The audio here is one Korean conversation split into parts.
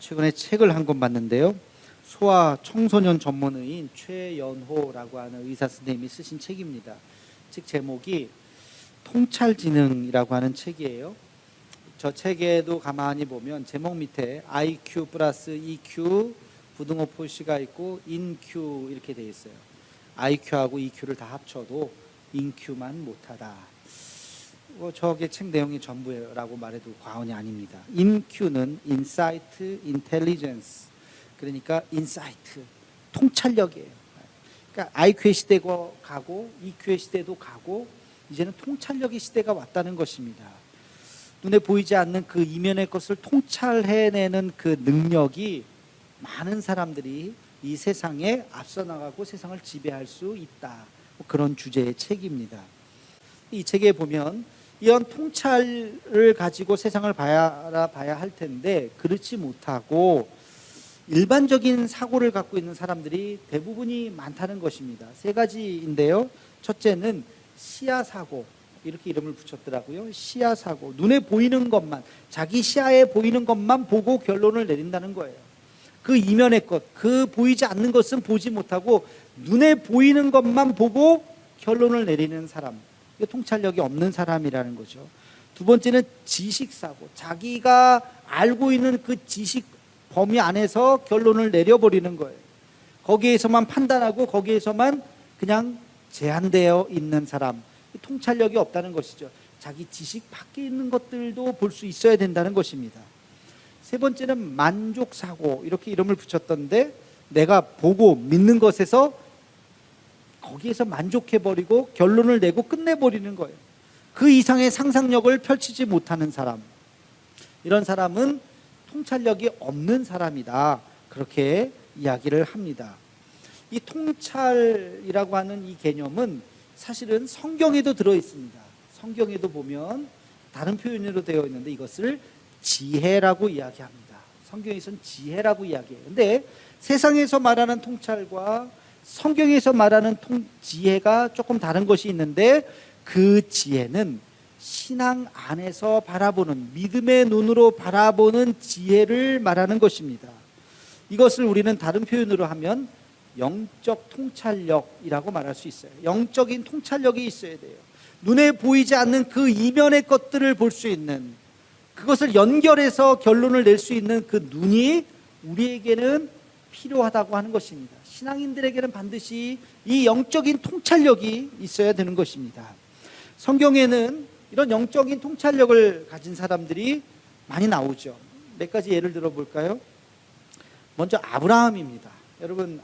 최근에 책을 한 권 봤는데요. 소아 청소년 전문의인 최연호라고 하는 의사 선생님이 쓰신 책입니다. 책 제목이 통찰지능이라고 하는 책이에요. 저 책에도 가만히 보면 제목 밑에 IQ 플러스 EQ 부등호 표시가 있고 INQ 이렇게 되어 있어요. IQ하고 EQ를 다 합쳐도 INQ만 못하다. 저게 책 내용이 전부라고 말해도 과언이 아닙니다. INQ는 Insight, Intelligence, 그러니까 인사이트, 통찰력이에요. 그러니까 IQ의 시대가 가고 EQ의 시대도 가고 이제는 통찰력의 시대가 왔다는 것입니다. 눈에 보이지 않는 그 이면의 것을 통찰해내는 그 능력이 많은 사람들이 이 세상에 앞서 나가고 세상을 지배할 수 있다. 그런 주제의 책입니다. 이 책에 보면 이런 통찰을 가지고 세상을 바라봐야 할 텐데 그렇지 못하고 일반적인 사고를 갖고 있는 사람들이 대부분이 많다는 것입니다. 세 가지인데요. 첫째는 시야사고, 이렇게 이름을 붙였더라고요. 시야사고, 눈에 보이는 것만, 자기 시야에 보이는 것만 보고 결론을 내린다는 거예요. 그 이면의 것, 그 보이지 않는 것은 보지 못하고 눈에 보이는 것만 보고 결론을 내리는 사람, 이게 통찰력이 없는 사람이라는 거죠. 두 번째는 지식사고, 자기가 알고 있는 그 지식 범위 안에서 결론을 내려버리는 거예요. 거기에서만 판단하고 거기에서만 그냥 제한되어 있는 사람, 통찰력이 없다는 것이죠. 자기 지식 밖에 있는 것들도 볼 수 있어야 된다는 것입니다. 세 번째는 만족사고, 이렇게 이름을 붙였던데 내가 보고 믿는 것에서 거기에서 만족해버리고 결론을 내고 끝내버리는 거예요. 그 이상의 상상력을 펼치지 못하는 사람, 이런 사람은 통찰력이 없는 사람이다, 그렇게 이야기를 합니다. 이 통찰이라고 하는 이 개념은 사실은 성경에도 들어있습니다. 성경에도 보면 다른 표현으로 되어 있는데 이것을 지혜라고 이야기합니다. 성경에서는 지혜라고 이야기해요. 근데 세상에서 말하는 통찰과 성경에서 말하는 지혜가 조금 다른 것이 있는데 그 지혜는 신앙 안에서 바라보는, 믿음의 눈으로 바라보는 지혜를 말하는 것입니다. 이것을 우리는 다른 표현으로 하면 영적 통찰력이라고 말할 수 있어요. 영적인 통찰력이 있어야 돼요. 눈에 보이지 않는 그 이면의 것들을 볼 수 있는, 그것을 연결해서 결론을 낼 수 있는 그 눈이 우리에게는 필요하다고 하는 것입니다. 신앙인들에게는 반드시 이 영적인 통찰력이 있어야 되는 것입니다. 성경에는 이런 영적인 통찰력을 가진 사람들이 많이 나오죠. 몇 가지 예를 들어 볼까요? 먼저 아브라함입니다. 여러분,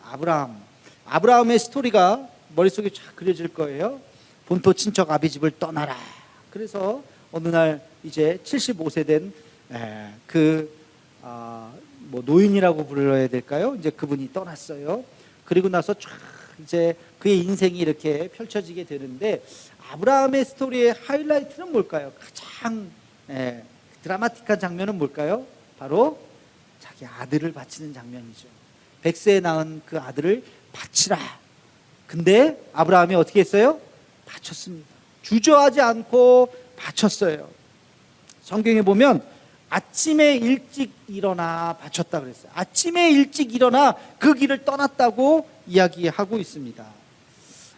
아브라함의 스토리가 머릿속에 쫙 그려질 거예요. 본토 친척 아비 집을 떠나라. 그래서 어느 날 이제 75세 된 노인이라고 불러야 될까요? 이제 그분이 떠났어요. 그리고 나서 쫙 이제 그의 인생이 이렇게 펼쳐지게 되는데, 아브라함의 스토리의 하이라이트는 뭘까요? 가장 드라마틱한 장면은 뭘까요? 바로 자기 아들을 바치는 장면이죠. 100세에 낳은 그 아들을 바치라. 근데 아브라함이 어떻게 했어요? 바쳤습니다. 주저하지 않고 바쳤어요. 성경에 보면 아침에 일찍 일어나 바쳤다 그랬어요. 아침에 일찍 일어나 그 길을 떠났다고 이야기하고 있습니다.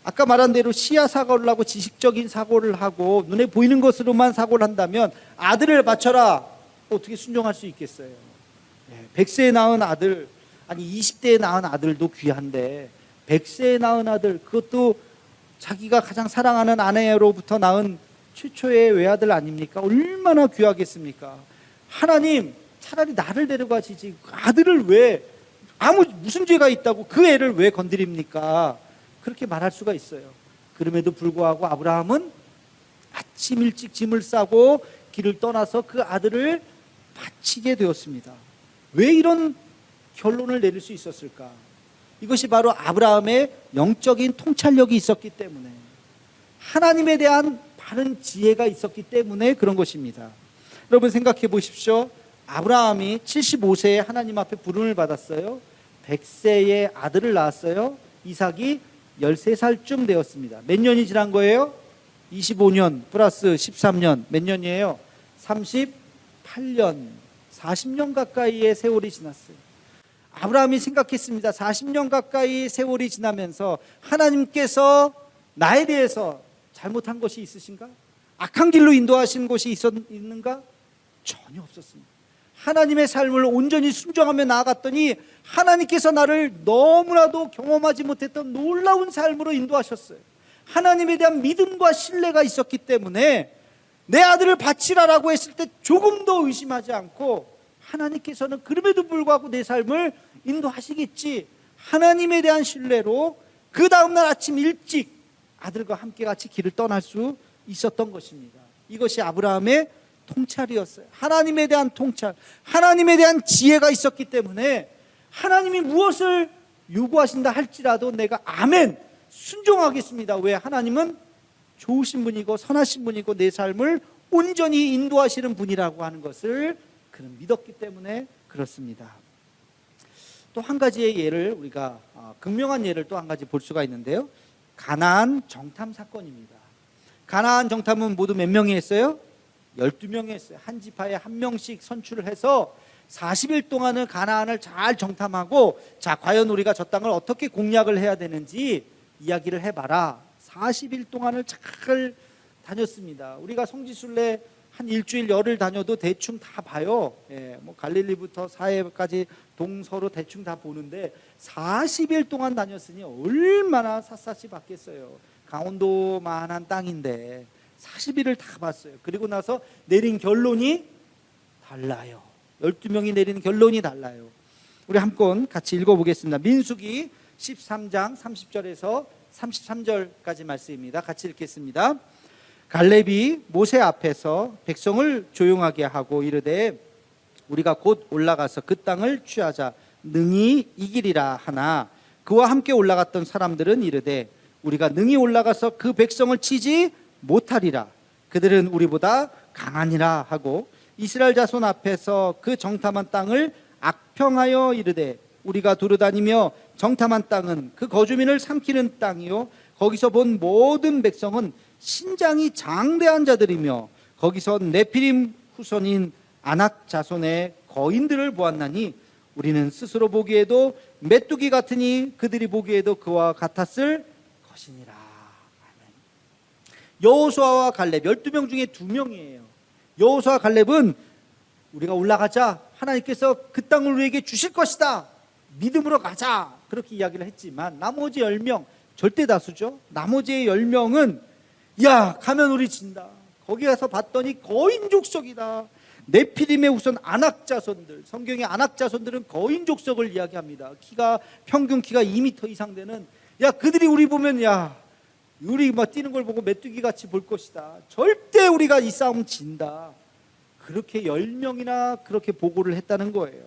아까 말한 대로 시야 사고를 하고 지식적인 사고를 하고 눈에 보이는 것으로만 사고를 한다면 아들을 바쳐라, 어떻게 순종할 수 있겠어요? 100세에 낳은 아들, 아니 20대에 낳은 아들도 귀한데 100세에 낳은 아들, 그것도 자기가 가장 사랑하는 아내로부터 낳은 최초의 외아들 아닙니까? 얼마나 귀하겠습니까? 하나님, 차라리 나를 데려가시지 아들을 왜, 무슨 죄가 있다고 그 애를 왜 건드립니까? 그렇게 말할 수가 있어요. 그럼에도 불구하고 아브라함은 아침 일찍 짐을 싸고 길을 떠나서 그 아들을 바치게 되었습니다. 왜 이런 결론을 내릴 수 있었을까? 이것이 바로 아브라함의 영적인 통찰력이 있었기 때문에, 하나님에 대한 바른 지혜가 있었기 때문에 그런 것입니다. 여러분 생각해 보십시오. 아브라함이 75세에 하나님 앞에 부름을 받았어요. 100세에 아들을 낳았어요. 이삭이 13살쯤 되었습니다. 몇 년이 지난 거예요? 25년 플러스 13년 몇 년이에요? 38년. 40년 가까이의 세월이 지났어요. 아브라함이 생각했습니다. 40년 가까이 세월이 지나면서 하나님께서 나에 대해서 잘못한 것이 있으신가? 악한 길로 인도하신 것이 있는가? 전혀 없었습니다. 하나님의 삶을 온전히 순종하며 나아갔더니 하나님께서 나를 너무나도 경험하지 못했던 놀라운 삶으로 인도하셨어요. 하나님에 대한 믿음과 신뢰가 있었기 때문에 내 아들을 바치라라고 했을 때 조금도 의심하지 않고 하나님께서는 그럼에도 불구하고 내 삶을 인도하시겠지, 하나님에 대한 신뢰로 그 다음날 아침 일찍 아들과 함께 같이 길을 떠날 수 있었던 것입니다. 이것이 아브라함의 통찰이었어요. 하나님에 대한 통찰, 하나님에 대한 지혜가 있었기 때문에 하나님이 무엇을 요구하신다 할지라도 내가 아멘 순종하겠습니다. 왜? 하나님은 좋으신 분이고 선하신 분이고 내 삶을 온전히 인도하시는 분이라고 하는 것을 그는 믿었기 때문에 그렇습니다. 또 한 가지의 예를 우리가 극명한 예를 또 한 가지 볼 수가 있는데요. 가나안 정탐 사건입니다. 가나안 정탐은 모두 몇 명이 했어요? 12명이 했어요. 한 지파에 한 명씩 선출을 해서 40일 동안은 가나안을 잘 정탐하고, 자 과연 우리가 저 땅을 어떻게 공략을 해야 되는지 이야기를 해봐라. 40일 동안을 잘 다녔습니다. 우리가 성지순례 한 일주일 열흘 다녀도 대충 다 봐요. 뭐 갈릴리부터 사해까지 동서로 대충 다 보는데 40일 동안 다녔으니 얼마나 샅샅이 봤겠어요. 강원도만한 땅인데 40일을 다 봤어요. 그리고 나서 내린 결론이 달라요. 12명이 내리는 결론이 달라요. 우리 한번 같이 읽어보겠습니다. 민수기 13장 30절에서 33절까지 말씀입니다. 같이 읽겠습니다. 갈렙이 모세 앞에서 백성을 조용하게 하고 이르되 우리가 곧 올라가서 그 땅을 취하자 능히 이기리라 하나, 그와 함께 올라갔던 사람들은 이르되 우리가 능히 올라가서 그 백성을 치지 못하리라. 그들은 우리보다 강하니라 하고 이스라엘 자손 앞에서 그 정탐한 땅을 악평하여 이르되 우리가 두루다니며 정탐한 땅은 그 거주민을 삼키는 땅이요 거기서 본 모든 백성은 신장이 장대한 자들이며 거기서 네피림 후손인 아낙 자손의 거인들을 보았나니 우리는 스스로 보기에도 메뚜기 같으니 그들이 보기에도 그와 같았을 것이니라. 여호수아와 갈렙 12명 중에 2명이에요. 여호수아 갈렙은 우리가 올라가자, 하나님께서 그 땅을 우리에게 주실 것이다, 믿음으로 가자, 그렇게 이야기를 했지만 나머지 10명, 절대 다수죠. 나머지 10명은 야 가면 우리 진다. 거기 가서 봤더니 거인 족속이다. 네피림의 우선 아낙 자손들, 성경의 아낙 자손들은 거인 족속을 이야기합니다. 평균 키가 2m 이상 되는, 야 그들이 우리 보면 야 우리 막 뛰는 걸 보고 메뚜기 같이 볼 것이다. 절대 우리가 이 싸움 진다. 그렇게 10명이나 그렇게 보고를 했다는 거예요.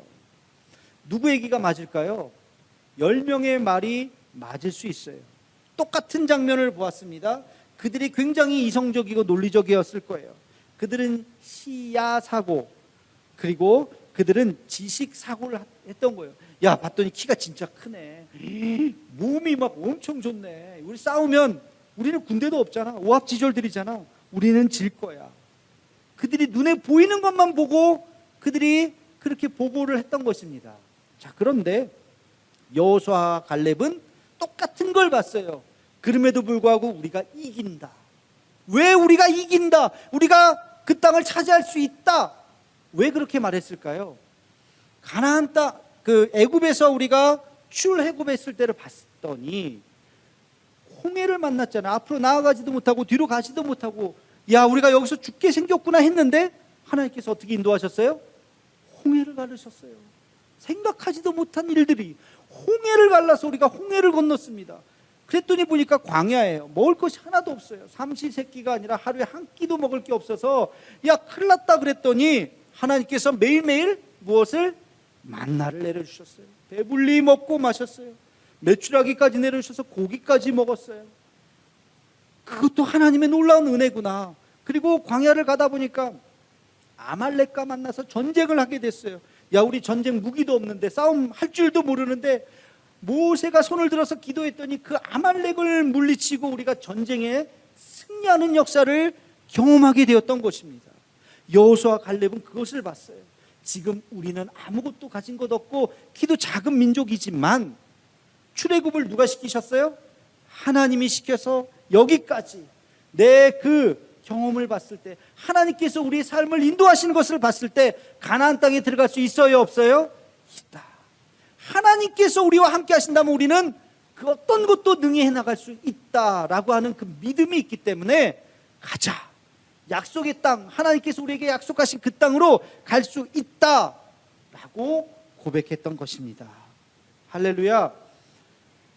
누구 얘기가 맞을까요? 10명의 말이 맞을 수 있어요. 똑같은 장면을 보았습니다. 그들이 굉장히 이성적이고 논리적이었을 거예요. 그들은 시야사고, 그리고 그들은 지식사고를 했던 거예요. 야 봤더니 키가 진짜 크네, 몸이 막 엄청 좋네, 우리 싸우면 우리는 군대도 없잖아, 오합지졸들이잖아, 우리는 질 거야. 그들이 눈에 보이는 것만 보고 그들이 그렇게 보고를 했던 것입니다. 자, 그런데 여호수아와 갈렙은 똑같은 걸 봤어요. 그럼에도 불구하고 우리가 이긴다. 왜 우리가 이긴다? 우리가 그 땅을 차지할 수 있다. 왜 그렇게 말했을까요? 가나안 땅, 그 애굽에서 우리가 출애굽했을 때를 봤더니 홍해를 만났잖아. 앞으로 나아가지도 못하고 뒤로 가지도 못하고, 야 우리가 여기서 죽게 생겼구나 했는데 하나님께서 어떻게 인도하셨어요? 홍해를 가르셨어요. 생각하지도 못한 일들이 홍해를 갈라서 우리가 홍해를 건넜습니다. 그랬더니 보니까 광야예요. 먹을 것이 하나도 없어요. 삼시세끼가 아니라 하루에 한 끼도 먹을 게 없어서 야 큰일 났다 그랬더니 하나님께서 매일매일 무엇을? 만나를 내려주셨어요. 배불리 먹고 마셨어요. 메추라기까지 내려주셔서 고기까지 먹었어요. 그것도 하나님의 놀라운 은혜구나. 그리고 광야를 가다 보니까 아말렉과 만나서 전쟁을 하게 됐어요. 야 우리 전쟁 무기도 없는데 싸움 할 줄도 모르는데 모세가 손을 들어서 기도했더니 그 아말렉을 물리치고 우리가 전쟁에 승리하는 역사를 경험하게 되었던 것입니다. 여호수아 갈렙은 그것을 봤어요. 지금 우리는 아무것도 가진 것 없고 키도 작은 민족이지만 출애굽을 누가 시키셨어요? 하나님이 시켜서 여기까지 내 그 경험을 봤을 때, 하나님께서 우리의 삶을 인도하시는 것을 봤을 때 가나안 땅에 들어갈 수 있어요, 없어요? 있다. 하나님께서 우리와 함께 하신다면 우리는 그 어떤 것도 능히 해나갈 수 있다라고 하는 그 믿음이 있기 때문에 가자, 약속의 땅, 하나님께서 우리에게 약속하신 그 땅으로 갈 수 있다라고 고백했던 것입니다. 할렐루야.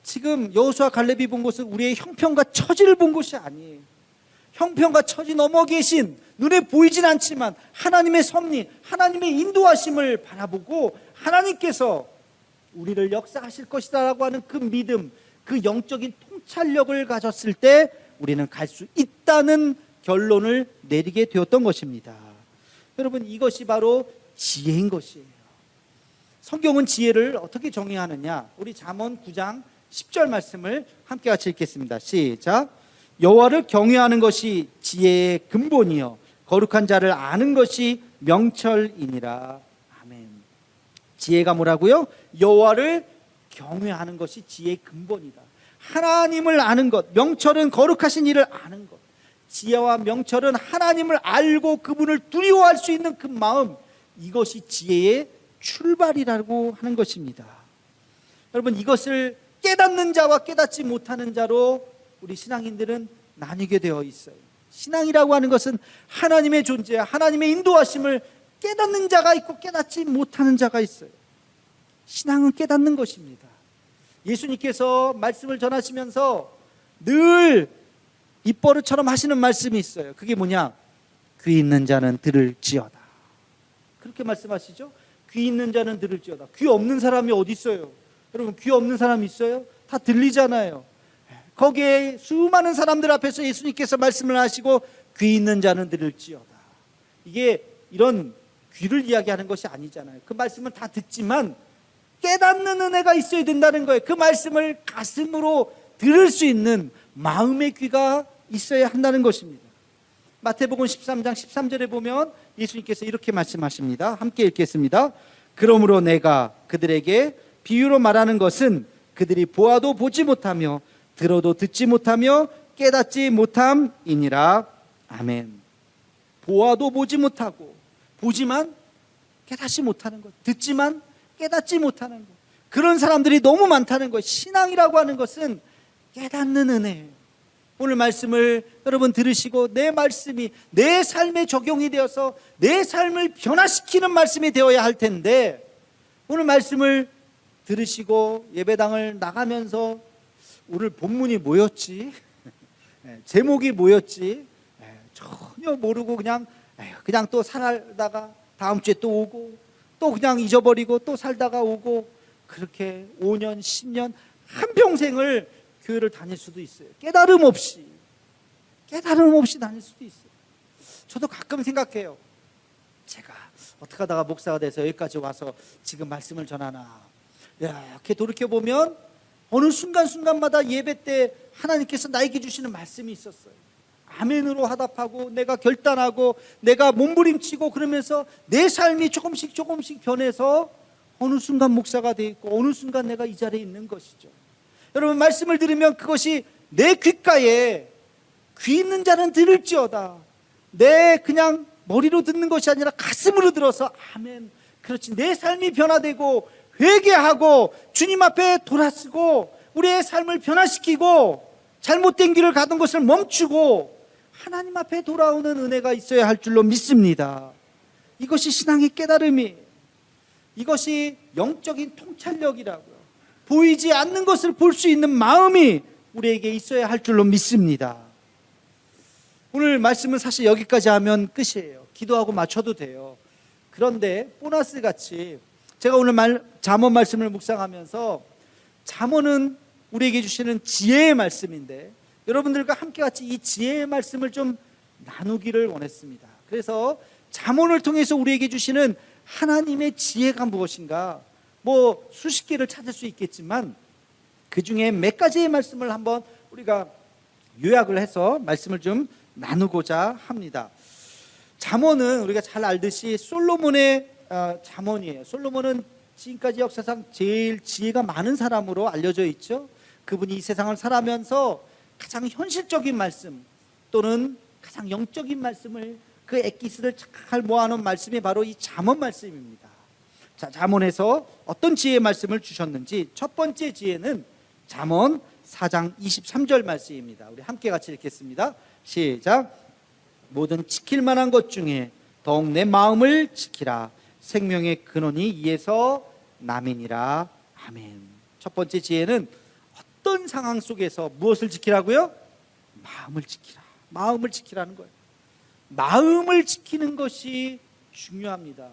지금 여호수아 갈렙이 본 것은 우리의 형편과 처지를 본 것이 아니에요. 형편과 처지 넘어 계신, 눈에 보이진 않지만 하나님의 섭리, 하나님의 인도하심을 바라보고 하나님께서 우리를 역사하실 것이다 라고 하는 그 믿음, 그 영적인 통찰력을 가졌을 때 우리는 갈 수 있다는 결론을 내리게 되었던 것입니다. 여러분, 이것이 바로 지혜인 것이에요. 성경은 지혜를 어떻게 정의하느냐? 우리 잠언 9장 10절 말씀을 함께 같이 읽겠습니다. 시작. 여호와를 경외하는 것이 지혜의 근본이요 거룩한 자를 아는 것이 명철이니라. 아멘. 지혜가 뭐라고요? 여호와를 경외하는 것이 지혜의 근본이다. 하나님을 아는 것, 명철은 거룩하신 이를 아는 것. 지혜와 명철은 하나님을 알고 그분을 두려워할 수 있는 그 마음, 이것이 지혜의 출발이라고 하는 것입니다. 여러분, 이것을 깨닫는 자와 깨닫지 못하는 자로 우리 신앙인들은 나뉘게 되어 있어요. 신앙이라고 하는 것은 하나님의 존재, 하나님의 인도하심을 깨닫는 자가 있고 깨닫지 못하는 자가 있어요. 신앙은 깨닫는 것입니다. 예수님께서 말씀을 전하시면서 늘 입버릇처럼 하시는 말씀이 있어요. 그게 뭐냐? 귀 있는 자는 들을지어다. 그렇게 말씀하시죠? 귀 있는 자는 들을지어다. 귀 없는 사람이 어디 있어요? 여러분, 귀 없는 사람 있어요? 다 들리잖아요. 거기에 수많은 사람들 앞에서 예수님께서 말씀을 하시고 귀 있는 자는 들을지어다. 이게 이런 귀를 이야기하는 것이 아니잖아요. 그 말씀은 다 듣지만 깨닫는 은혜가 있어야 된다는 거예요. 그 말씀을 가슴으로 들을 수 있는 마음의 귀가 있어야 한다는 것입니다. 마태복음 13장 13절에 보면 예수님께서 이렇게 말씀하십니다. 함께 읽겠습니다. 그러므로 내가 그들에게 비유로 말하는 것은 그들이 보아도 보지 못하며 들어도 듣지 못하며 깨닫지 못함이니라. 아멘. 보아도 보지 못하고, 보지만 깨닫지 못하는 것, 듣지만 깨닫지 못하는 것, 그런 사람들이 너무 많다는 것. 신앙이라고 하는 것은 깨닫는 은혜예요. 오늘 말씀을 여러분 들으시고 내 말씀이 내 삶에 적용이 되어서 내 삶을 변화시키는 말씀이 되어야 할 텐데, 오늘 말씀을 들으시고 예배당을 나가면서 오늘 본문이 뭐였지? 제목이 뭐였지? 전혀 모르고 그냥 또 살다가 다음 주에 또 오고 또 그냥 잊어버리고 또 살다가 오고, 그렇게 5년, 10년, 한평생을 교회를 다닐 수도 있어요. 깨달음 없이 다닐 수도 있어요. 저도 가끔 생각해요. 제가 어떻게 하다가 목사가 돼서 여기까지 와서 지금 말씀을 전하나. 이렇게 돌이켜보면 어느 순간순간마다 예배 때 하나님께서 나에게 주시는 말씀이 있었어요. 아멘으로 화답하고 내가 결단하고 내가 몸부림치고 그러면서 내 삶이 조금씩 변해서 어느 순간 목사가 돼 있고 어느 순간 내가 이 자리에 있는 것이죠. 여러분, 말씀을 들으면 그것이 내 귓가에 귀 있는 자는 들을지어다. 내 그냥 머리로 듣는 것이 아니라 가슴으로 들어서 아멘, 그렇지, 내 삶이 변화되고 회개하고 주님 앞에 돌아서고 우리의 삶을 변화시키고 잘못된 길을 가던 것을 멈추고 하나님 앞에 돌아오는 은혜가 있어야 할 줄로 믿습니다. 이것이 신앙의 깨달음이, 이것이 영적인 통찰력이라고요. 보이지 않는 것을 볼 수 있는 마음이 우리에게 있어야 할 줄로 믿습니다. 오늘 말씀은 사실 여기까지 하면 끝이에요. 기도하고 마쳐도 돼요. 그런데 보너스 같이 제가 오늘 잠언 말씀을 묵상하면서, 잠언은 우리에게 주시는 지혜의 말씀인데 여러분들과 함께 같이 이 지혜의 말씀을 좀 나누기를 원했습니다. 그래서 잠언을 통해서 우리에게 주시는 하나님의 지혜가 무엇인가, 뭐 수십 개를 찾을 수 있겠지만 그 중에 몇 가지의 말씀을 한번 우리가 요약을 해서 말씀을 좀 나누고자 합니다. 잠언은 우리가 잘 알듯이 솔로몬의 잠언이에요. 솔로몬은 지금까지 역사상 제일 지혜가 많은 사람으로 알려져 있죠. 그분이 이 세상을 살아면서 가장 현실적인 말씀 또는 가장 영적인 말씀을 그 엑기스를 잘 모아놓은 말씀이 바로 이 잠언 말씀입니다. 자, 잠언에서 어떤 지혜의 말씀을 주셨는지 첫 번째 지혜는 잠언 4장 23절 말씀입니다. 우리 함께 같이 읽겠습니다. 시작. 모든 지킬 만한 것 중에 더욱 내 마음을 지키라. 생명의 근원이 이에서 남이니라. 아멘. 첫 번째 지혜는 어떤 상황 속에서 무엇을 지키라고요? 마음을 지키라. 마음을 지키라는 거예요. 마음을 지키는 것이 중요합니다.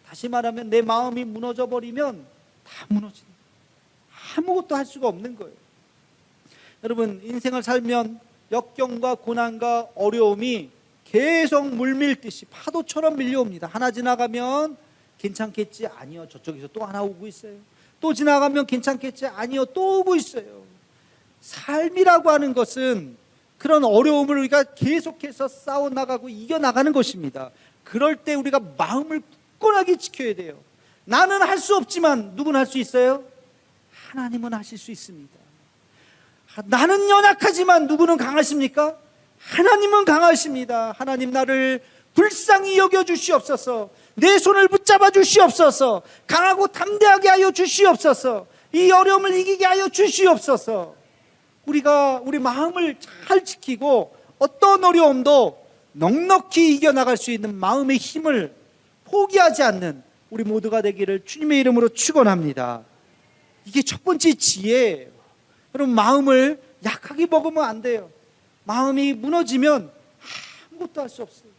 다시 말하면 내 마음이 무너져 버리면 다 무너지는 거예요. 아무것도 할 수가 없는 거예요. 여러분, 인생을 살면 역경과 고난과 어려움이 계속 물밀듯이 파도처럼 밀려옵니다. 하나 지나가면 괜찮겠지? 아니요, 저쪽에서 또 하나 오고 있어요. 또 지나가면 괜찮겠지? 아니요, 또 오고 있어요. 삶이라고 하는 것은 그런 어려움을 우리가 계속해서 싸워나가고 이겨나가는 것입니다. 그럴 때 우리가 마음을 굳건하게 지켜야 돼요. 나는 할 수 없지만 누구는 할 수 있어요? 하나님은 하실 수 있습니다. 나는 연약하지만 누구는 강하십니까? 하나님은 강하십니다. 하나님, 나를 불쌍히 여겨 주시옵소서. 내 손을 붙잡아 주시옵소서. 강하고 담대하게 하여 주시옵소서. 이 어려움을 이기게 하여 주시옵소서. 우리가 우리 마음을 잘 지키고 어떤 어려움도 넉넉히 이겨나갈 수 있는 마음의 힘을 포기하지 않는 우리 모두가 되기를 주님의 이름으로 축원합니다. 이게 첫 번째 지혜예요. 여러분, 마음을 약하게 먹으면 안 돼요. 마음이 무너지면 아무것도 할 수 없어요.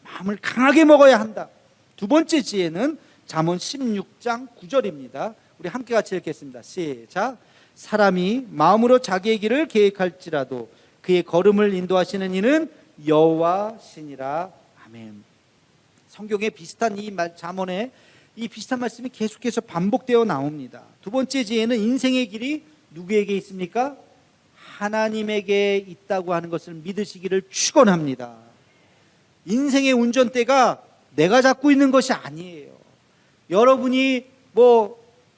마음을 강하게 먹어야 한다. 두 번째 지혜는 잠언 16장 9절입니다. 우리 함께 같이 읽겠습니다. 시작. 사람이 마음으로 자기의 길을 계획할지라도 그의 걸음을 인도하시는 이는 여호와시니라. 아멘. 성경에 비슷한 잠언에 이 비슷한 말씀이 계속해서 반복되어 나옵니다. 두 번째 지혜는 인생의 길이 누구에게 있습니까? 하나님에게 있다고 하는 것을 믿으시기를 축원합니다. 인생의 운전대가 내가 잡고 있는 것이 아니에요. 여러분이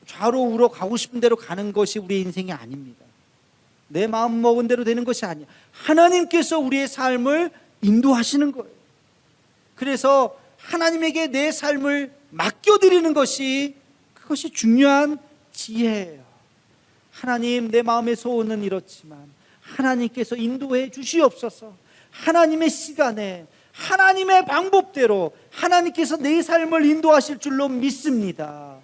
좌로 우로 가고 싶은 대로 가는 것이 우리의 인생이 아닙니다. 내 마음 먹은 대로 되는 것이 아니에요. 하나님께서 우리의 삶을 인도하시는 거예요. 그래서 하나님에게 내 삶을 맡겨드리는 것이 그것이 중요한 지혜예요. 하나님, 내 마음의 소원은 이렇지만 하나님께서 인도해 주시옵소서. 하나님의 시간에 하나님의 방법대로 하나님께서 내 삶을 인도하실 줄로 믿습니다.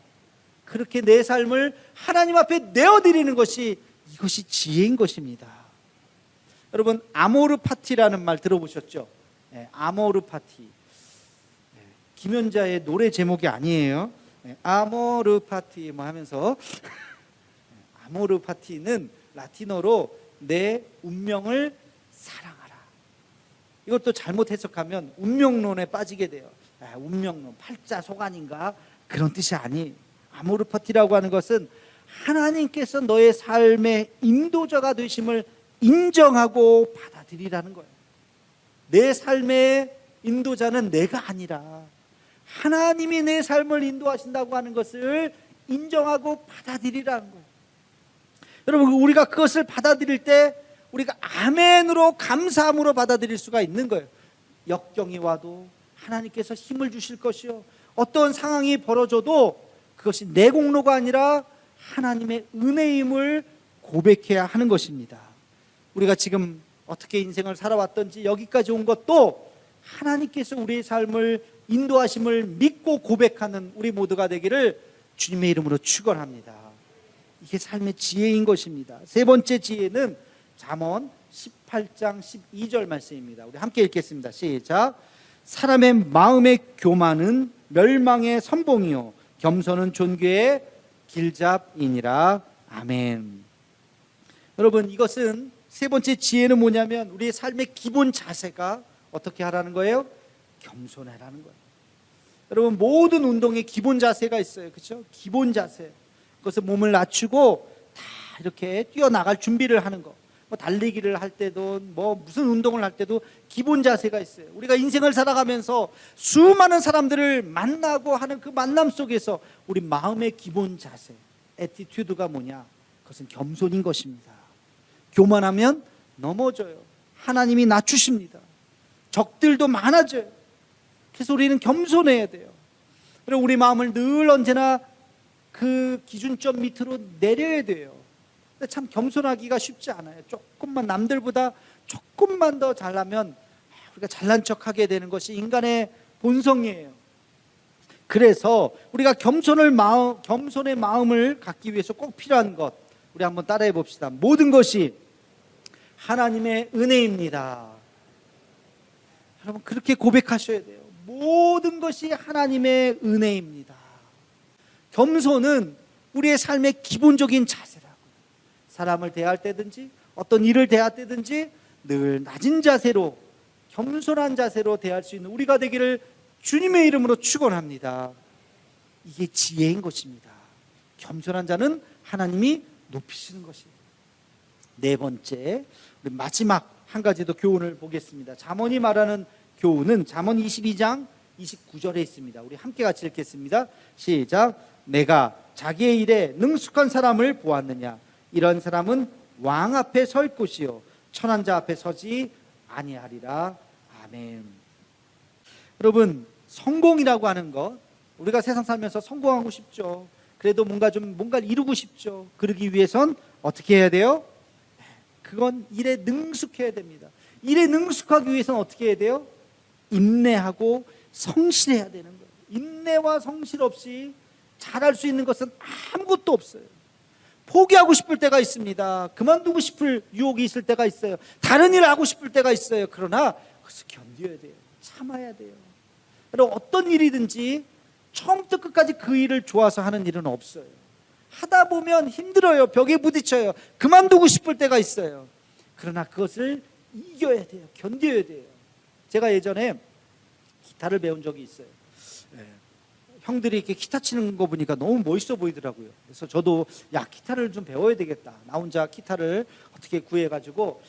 그렇게 내 삶을 하나님 앞에 내어드리는 것이 이것이 지혜인 것입니다. 여러분, 아모르 파티라는 말 들어보셨죠? 네, 아모르 파티. 네, 김연자의 노래 제목이 아니에요. 네, 아모르 파티 하면서 아모르 파티는 라틴어로 내 운명을 사랑하라. 이것도 잘못 해석하면 운명론에 빠지게 돼요. 운명론, 팔자속 아닌가? 그런 뜻이 아니에요. 아모르 파티라고 하는 것은 하나님께서 너의 삶의 인도자가 되심을 인정하고 받아들이라는 거예요. 내 삶의 인도자는 내가 아니라 하나님이 내 삶을 인도하신다고 하는 것을 인정하고 받아들이라는 거예요. 여러분, 우리가 그것을 받아들일 때 우리가 아멘으로 감사함으로 받아들일 수가 있는 거예요. 역경이 와도 하나님께서 힘을 주실 것이요, 어떤 상황이 벌어져도 그것이 내 공로가 아니라 하나님의 은혜임을 고백해야 하는 것입니다. 우리가 지금 어떻게 인생을 살아왔던지 여기까지 온 것도 하나님께서 우리의 삶을 인도하심을 믿고 고백하는 우리 모두가 되기를 주님의 이름으로 축원합니다. 이게 삶의 지혜인 것입니다. 세 번째 지혜는 잠언 18장 12절 말씀입니다. 우리 함께 읽겠습니다. 시작. 사람의 마음의 교만은 멸망의 선봉이요 겸손은 존귀의 길잡이니라. 아멘. 여러분, 이것은 세 번째 지혜는 뭐냐면 우리의 삶의 기본 자세가 어떻게 하라는 거예요? 겸손하라는 거예요. 여러분, 모든 운동에 기본 자세가 있어요. 그렇죠? 기본 자세. 그것은 몸을 낮추고 다 이렇게 뛰어나갈 준비를 하는 거. 뭐 달리기를 할 때도 뭐 무슨 운동을 할 때도 기본 자세가 있어요. 우리가 인생을 살아가면서 수많은 사람들을 만나고 하는 그 만남 속에서 우리 마음의 기본 자세, 애티튜드가 뭐냐? 그것은 겸손인 것입니다. 교만하면 넘어져요. 하나님이 낮추십니다. 적들도 많아져요. 그래서 우리는 겸손해야 돼요. 그리고 우리 마음을 늘 언제나 그 기준점 밑으로 내려야 돼요. 근데 참 겸손하기가 쉽지 않아요. 조금만 남들보다 조금만 더 잘나면 우리가 잘난 척하게 되는 것이 인간의 본성이에요. 그래서 우리가 겸손의 마음을 갖기 위해서 꼭 필요한 것, 우리 한번 따라해 봅시다. 모든 것이 하나님의 은혜입니다. 여러분 그렇게 고백하셔야 돼요. 모든 것이 하나님의 은혜입니다. 겸손은 우리의 삶의 기본적인 자세라고. 사람을 대할 때든지 어떤 일을 대할 때든지 늘 낮은 자세로, 겸손한 자세로 대할 수 있는 우리가 되기를 주님의 이름으로 축원합니다. 이게 지혜인 것입니다. 겸손한 자는 하나님이 높이시는 것이에요. 네 번째, 우리 마지막 한 가지 더 교훈을 보겠습니다. 잠언이 말하는 교훈은 잠언 22장 29절에 있습니다. 우리 함께 같이 읽겠습니다. 시작. 내가 자기의 일에 능숙한 사람을 보았느냐? 이런 사람은 왕 앞에 설 곳이요 천한 자 앞에 서지 아니하리라. 아멘. 여러분, 성공이라고 하는 것, 우리가 세상 살면서 성공하고 싶죠. 그래도 뭔가를 이루고 싶죠. 그러기 위해선 어떻게 해야 돼요? 그건 일에 능숙해야 됩니다. 일에 능숙하기 위해서는 어떻게 해야 돼요? 인내하고 성실해야 되는 거예요. 인내와 성실 없이 잘할 수 있는 것은 아무것도 없어요. 포기하고 싶을 때가 있습니다. 그만두고 싶을 유혹이 있을 때가 있어요. 다른 일을 하고 싶을 때가 있어요. 그러나 그것을 견뎌야 돼요. 참아야 돼요. 그리고 어떤 일이든지 처음부터 끝까지 그 일을 좋아서 하는 일은 없어요. 하다 보면 힘들어요. 벽에 부딪혀요. 그만두고 싶을 때가 있어요. 그러나 그것을 이겨야 돼요. 견뎌야 돼요. 제가 예전에 기타를 배운 적이 있어요. 형들이 이렇게 기타 치는 거 보니까 너무 멋있어 보이더라고요. 그래서 저도 기타를 좀 배워야 되겠다. 나 혼자 기타를 어떻게 구해가지고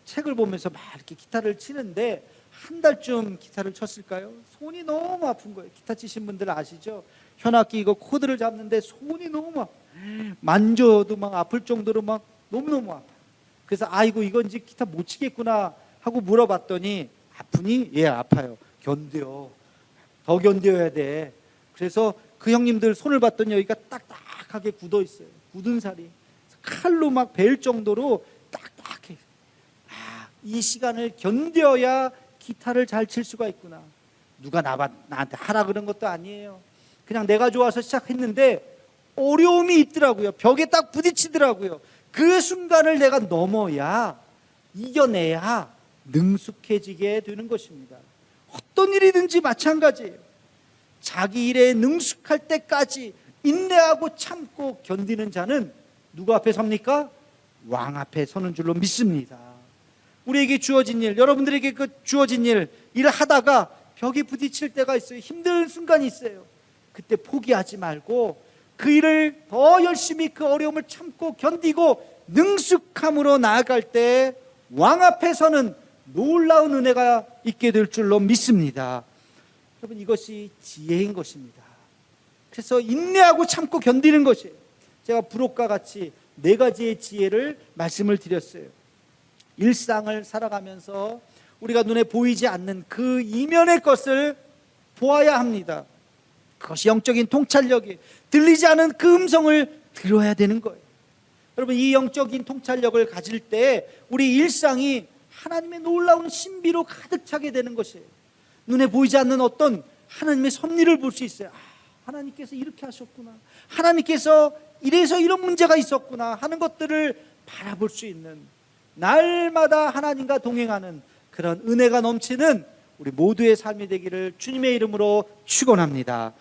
책을 보면서 막 이렇게 기타를 치는데 한 달쯤 기타를 쳤을까요? 손이 너무 아픈 거예요. 기타 치신 분들 아시죠? 현악기 이거 코드를 잡는데 손이 너무 만져도 막 아플 정도로 막 너무너무 아파요. 그래서 아이고 이건 이제 기타 못 치겠구나 하고 물어봤더니 아프니? 예, 아파요. 견뎌. 더 견뎌야 돼. 그래서 그 형님들 손을 봤더니 여기가 딱딱하게 굳어 있어요. 굳은 살이. 칼로 막 벨 정도로 딱딱해. 이 시간을 견뎌야 기타를 잘 칠 수가 있구나. 누가 나한테 하라 그런 것도 아니에요. 그냥 내가 좋아서 시작했는데 어려움이 있더라고요. 벽에 딱 부딪히더라고요. 그 순간을 내가 넘어야, 이겨내야 능숙해지게 되는 것입니다. 어떤 일이든지 마찬가지예요. 자기 일에 능숙할 때까지 인내하고 참고 견디는 자는 누구 앞에 섭니까? 왕 앞에 서는 줄로 믿습니다. 우리에게 주어진 일, 여러분들에게 그 주어진 일을 하다가 벽에 부딪힐 때가 있어요. 힘든 순간이 있어요. 그때 포기하지 말고 그 일을 더 열심히 그 어려움을 참고 견디고 능숙함으로 나아갈 때 왕 앞에 서는 놀라운 은혜가 있게 될 줄로 믿습니다. 여러분, 이것이 지혜인 것입니다. 그래서 인내하고 참고 견디는 것이에요. 제가 부록과 같이 네 가지의 지혜를 말씀을 드렸어요. 일상을 살아가면서 우리가 눈에 보이지 않는 그 이면의 것을 보아야 합니다. 그것이 영적인 통찰력이에요. 들리지 않은 그 음성을 들어야 되는 거예요. 여러분, 이 영적인 통찰력을 가질 때 우리 일상이 하나님의 놀라운 신비로 가득 차게 되는 것이에요. 눈에 보이지 않는 어떤 하나님의 섭리를 볼 수 있어요. 하나님께서 이렇게 하셨구나. 하나님께서 이래서 이런 문제가 있었구나 하는 것들을 바라볼 수 있는, 날마다 하나님과 동행하는 그런 은혜가 넘치는 우리 모두의 삶이 되기를 주님의 이름으로 축원합니다.